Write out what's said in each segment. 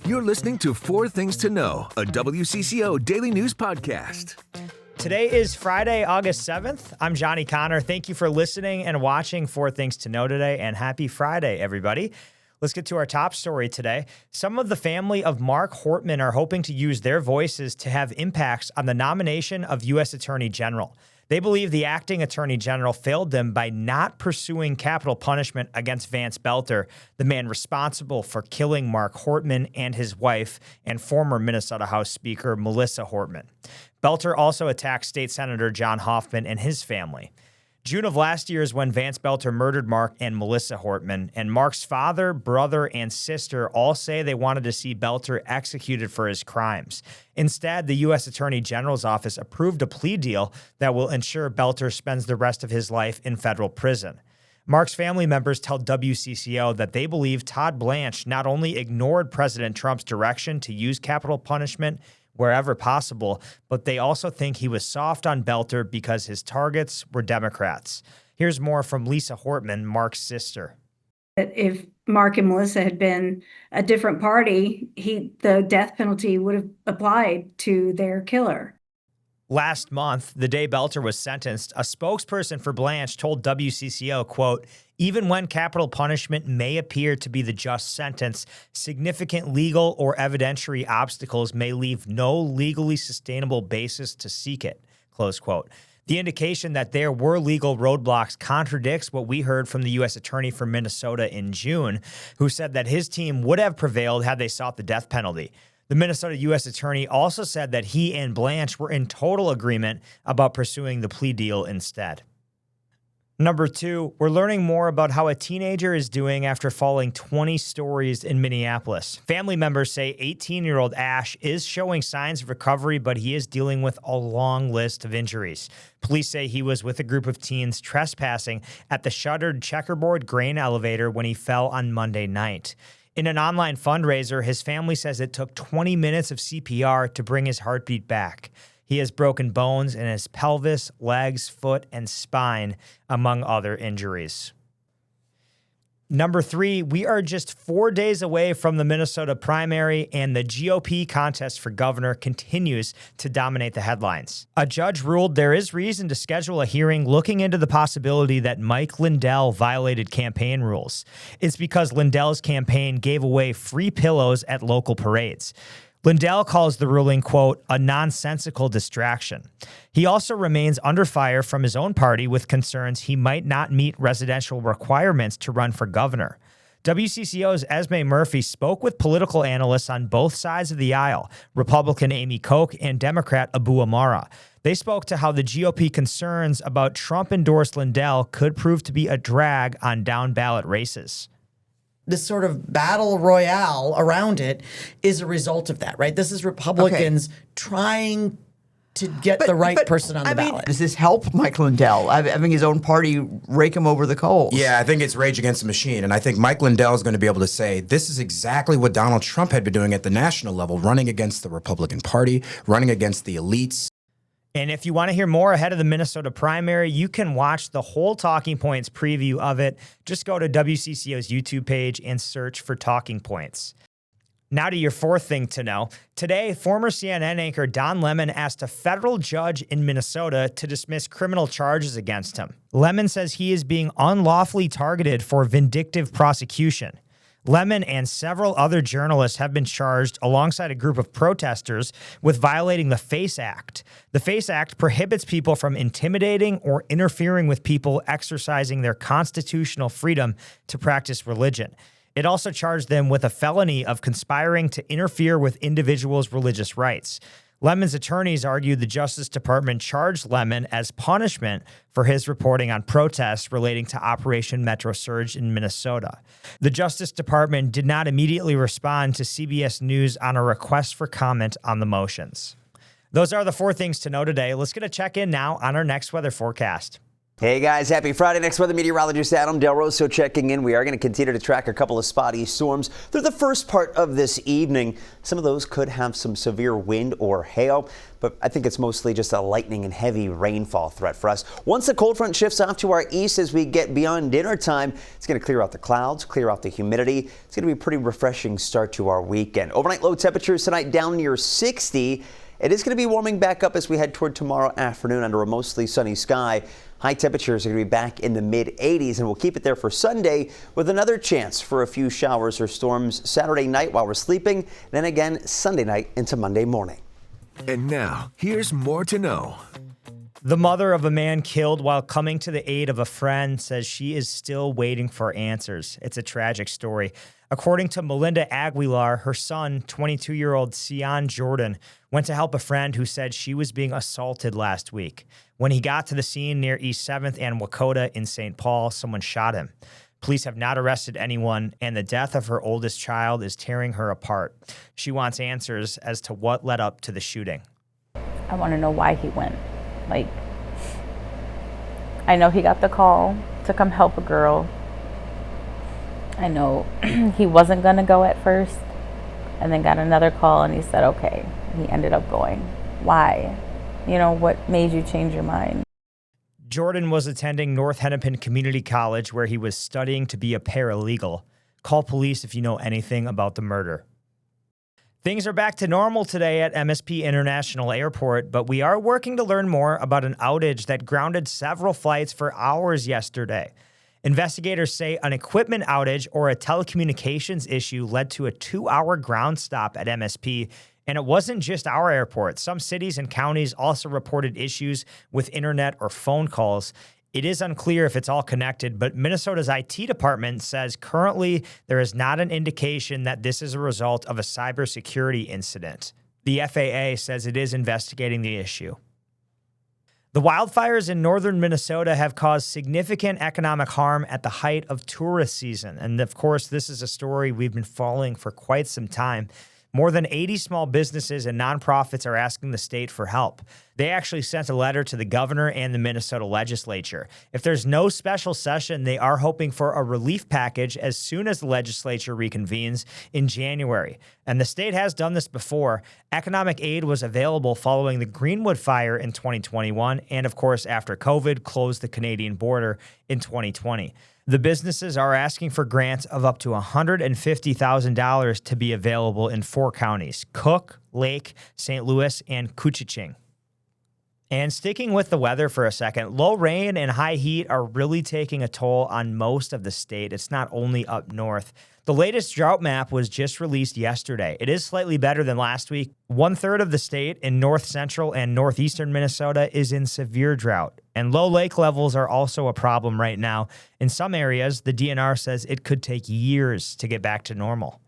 You're listening to Four Things to Know, a WCCO daily news podcast. Today is Friday, August 7th. I'm Johnny Connor. Thank you for listening and watching Four Things to Know today, and happy Friday, everybody. Let's get to our top story today. Some of the family of Mark Hortman are hoping to use their voices to have impacts on the nomination of U.S. Attorney General. They believe the acting Attorney General failed them by not pursuing capital punishment against Vance Boelter, the man responsible for killing Mark Hortman and his wife and former Minnesota House Speaker Melissa Hortman. Boelter also attacked State Senator John Hoffman and his family. June of last year is when Vance Boelter murdered Mark and Melissa Hortman, and Mark's father, brother, and sister all say they wanted to see Boelter executed for his crimes. Instead, the U.S. Attorney General's office approved a plea deal that will ensure Boelter spends the rest of his life in federal prison. Mark's family members tell WCCO that they believe Todd Blanche not only ignored President Trump's direction to use capital punishment wherever possible, but they also think he was soft on Boelter because his targets were Democrats. Here's more from Lisa Hortman, Mark's sister. If Mark and Melissa had been a different party, the death penalty would have applied to their killer. Last month, the day Boelter was sentenced, a spokesperson for Blanche told WCCO, quote, "Even when capital punishment may appear to be the just sentence, significant legal or evidentiary obstacles may leave no legally sustainable basis to seek it," close quote. The indication that there were legal roadblocks contradicts what we heard from the U.S. Attorney for Minnesota in June, who said that his team would have prevailed had they sought the death penalty. The Minnesota U.S. Attorney also said that he and Blanche were in total agreement about pursuing the plea deal instead. Number two, we're learning more about how a teenager is doing after falling 20 stories in Minneapolis. Family members say 18-year-old Ash is showing signs of recovery, but he is dealing with a long list of injuries. Police say he was with a group of teens trespassing at the shuttered checkerboard grain elevator when he fell on Monday night. In an online fundraiser, his family says it took 20 minutes of CPR to bring his heartbeat back. He has broken bones in his pelvis, legs, foot, and spine, among other injuries. Number three, we are just 4 days away from the Minnesota primary, and the GOP contest for governor continues to dominate the headlines. A judge ruled there is reason to schedule a hearing looking into the possibility that Mike Lindell violated campaign rules. It's because Lindell's campaign gave away free pillows at local parades. Lindell calls the ruling, quote, a nonsensical distraction. He also remains under fire from his own party with concerns he might not meet residential requirements to run for governor. WCCO's Esme Murphy spoke with political analysts on both sides of the aisle, Republican Amy Koch and Democrat Abu Amara. They spoke to how the GOP concerns about Trump-endorsed Lindell could prove to be a drag on down-ballot races. This sort of battle royale around it is a result of that, right? This is Republicans trying to get the right person on the ballot. Does this help Mike Lindell having his own party rake him over the coals? Yeah, I think it's rage against the machine. And I think Mike Lindell is going to be able to say this is exactly what Donald Trump had been doing at the national level, running against the Republican Party, running against the elites. And if you want to hear more ahead of the Minnesota primary, you can watch the whole Talking Points preview of it. Just go to WCCO's YouTube page and search for Talking Points. Now to your fourth thing to know. Today, former CNN anchor Don Lemon asked a federal judge in Minnesota to dismiss criminal charges against him. Lemon says he is being unlawfully targeted for vindictive prosecution. Lemon and several other journalists have been charged alongside a group of protesters with violating the FACE Act. The FACE Act prohibits people from intimidating or interfering with people exercising their constitutional freedom to practice religion. It also charged them with a felony of conspiring to interfere with individuals' religious rights. Lemon's attorneys argued the Justice Department charged Lemon as punishment for his reporting on protests relating to Operation Metro Surge in Minnesota. The Justice Department did not immediately respond to CBS News on a request for comment on the motions. Those are the four things to know today. Let's get a check-in now on our next weather forecast. Hey guys, happy Friday. Next weather meteorologist Adam Del Rosso checking in. We are going to continue to track a couple of spotty storms through the first part of this evening. Some of those could have some severe wind or hail, but I think it's mostly just a lightning and heavy rainfall threat for us. Once the cold front shifts off to our east as we get beyond dinner time, it's going to clear out the clouds, clear out the humidity. It's going to be a pretty refreshing start to our weekend. Overnight low temperatures tonight down near 60. It is going to be warming back up as we head toward tomorrow afternoon under a mostly sunny sky. High temperatures are going to be back in the mid-80s, and we'll keep it there for Sunday with another chance for a few showers or storms Saturday night while we're sleeping, then again Sunday night into Monday morning. And now, here's more to know. The mother of a man killed while coming to the aid of a friend says she is still waiting for answers. It's a tragic story. According to Melinda Aguilar, her son, 22-year-old Sion Jordan, went to help a friend who said she was being assaulted last week. When he got to the scene near East 7th and Wakota in St. Paul, someone shot him. Police have not arrested anyone, and the death of her oldest child is tearing her apart. She wants answers as to what led up to the shooting. I want to know why he went. I know he got the call to come help a girl. I know he wasn't going to go at first, and then got another call and he said, okay. He ended up going. Why? What made you change your mind? Jordan was attending North Hennepin Community College where he was studying to be a paralegal. Call police if you know anything about the murder. Things are back to normal today at MSP International Airport, but we are working to learn more about an outage that grounded several flights for hours yesterday. Investigators say an equipment outage or a telecommunications issue led to a 2-hour ground stop at MSP. And it wasn't just our airport. Some cities and counties also reported issues with internet or phone calls. It is unclear if it's all connected, but Minnesota's IT department says currently there is not an indication that this is a result of a cybersecurity incident. The FAA says it is investigating the issue. The wildfires in northern Minnesota have caused significant economic harm at the height of tourist season. And of course, this is a story we've been following for quite some time. More than 80 small businesses and nonprofits are asking the state for help. They actually sent a letter to the governor and the Minnesota legislature. If there's no special session, they are hoping for a relief package as soon as the legislature reconvenes in January. And the state has done this before. Economic aid was available following the Greenwood fire in 2021, and of course, after COVID closed the Canadian border in 2020. The businesses are asking for grants of up to $150,000 to be available in 4 counties: Cook, Lake, St. Louis, and Couchiching. And sticking with the weather for a second, low rain and high heat are really taking a toll on most of the state. It's not only up north. The latest drought map was just released yesterday. It is slightly better than last week. 1/3 of the state in north central and northeastern Minnesota is in severe drought. And low lake levels are also a problem right now. In some areas, the DNR says it could take years to get back to normal.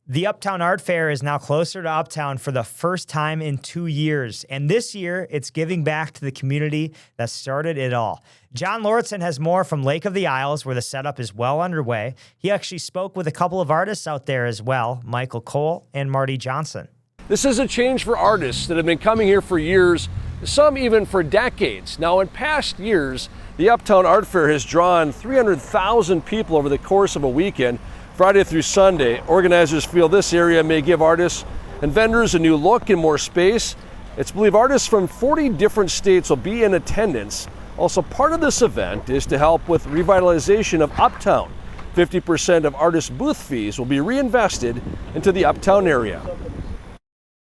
The Uptown Art Fair is now closer to Uptown for the first time in 2 years. And this year, it's giving back to the community that started it all. John Lauritsen has more from Lake of the Isles, where the setup is well underway. He actually spoke with a couple of artists out there as well, Michael Cole and Marty Johnson. This is a change for artists that have been coming here for years, some even for decades. Now, in past years, the Uptown Art Fair has drawn 300,000 people over the course of a weekend, Friday through Sunday. Organizers feel this area may give artists and vendors a new look and more space. It's believed artists from 40 different states will be in attendance. Also, part of this event is to help with revitalization of Uptown. 50% of artist booth fees will be reinvested into the Uptown area.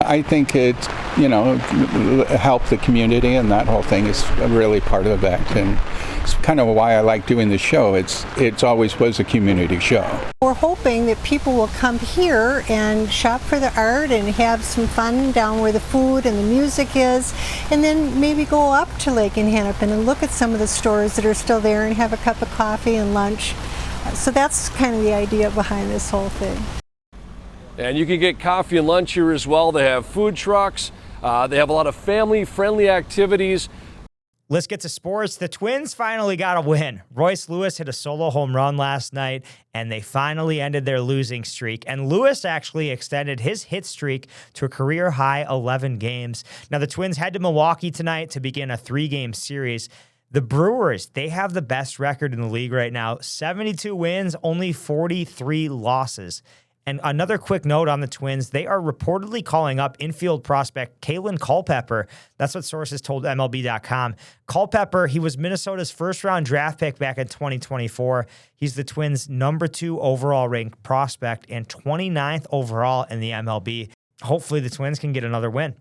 I think it's, help the community, and that whole thing is really part of that. And it's kind of why I like doing the show. It's always was a community show. We're hoping that people will come here and shop for the art and have some fun down where the food and the music is, and then maybe go up to Lake and Hennepin and look at some of the stores that are still there and have a cup of coffee and lunch. So that's kind of the idea behind this whole thing. And you can get coffee and lunch here as well. They have food trucks. They have a lot of family-friendly activities. Let's get to sports. The Twins finally got a win. Royce Lewis hit a solo home run last night, and they finally ended their losing streak. And Lewis actually extended his hit streak to a career-high 11 games. Now, the Twins head to Milwaukee tonight to begin a 3-game series. The Brewers, they have the best record in the league right now. 72 wins, only 43 losses. And another quick note on the Twins, they are reportedly calling up infield prospect Kalen Culpepper. That's what sources told MLB.com. Culpepper, he was Minnesota's first-round draft pick back in 2024. He's the Twins' number 2 overall ranked prospect and 29th overall in the MLB. Hopefully the Twins can get another win.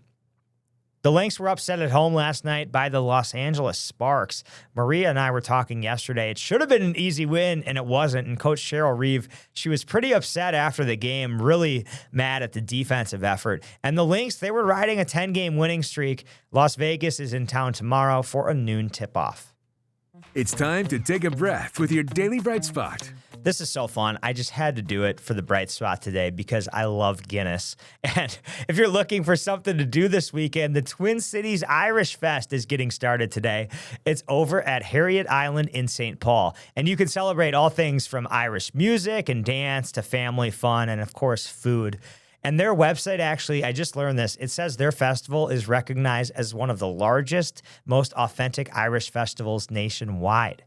The Lynx were upset at home last night by the Los Angeles Sparks. Maria and I were talking yesterday. It should have been an easy win, and it wasn't. And Coach Cheryl Reeve, she was pretty upset after the game, really mad at the defensive effort. And the Lynx, they were riding a 10-game winning streak. Las Vegas is in town tomorrow for a noon tip-off. It's time to take a breath with your Daily Bright Spot. This is so fun. I just had to do it for the Bright Spot today because I love Guinness. And if you're looking for something to do this weekend, the Twin Cities Irish Fest is getting started today. It's over at Harriet Island in St. Paul. And you can celebrate all things from Irish music and dance to family fun and, of course, food. And their website, actually, I just learned this. It says their festival is recognized as one of the largest, most authentic Irish festivals nationwide.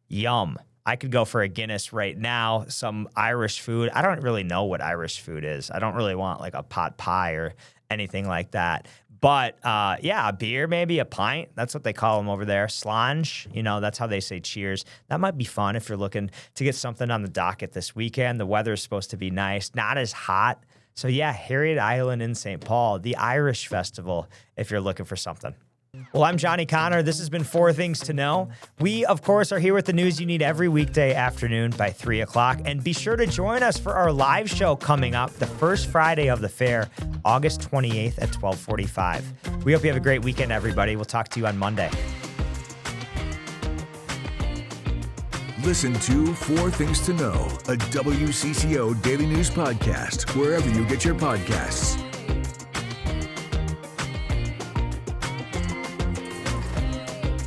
Yum. I could go for a Guinness right now, some Irish food. I don't really know what Irish food is. I don't really want like a pot pie or anything like that. But yeah, a beer, maybe a pint. That's what they call them over there. Slange, that's how they say cheers. That might be fun if you're looking to get something on the docket this weekend. The weather is supposed to be nice, not as hot. So yeah, Harriet Island in St. Paul, the Irish Festival, if you're looking for something. Well, I'm Johnny Connor. This has been 4 Things to Know. We, of course, are here with the news you need every weekday afternoon by 3 o'clock. And be sure to join us for our live show coming up the first Friday of the fair, August 28th at 12:45. We hope you have a great weekend, everybody. We'll talk to you on Monday. Listen to 4 Things to Know, a WCCO daily news podcast, wherever you get your podcasts.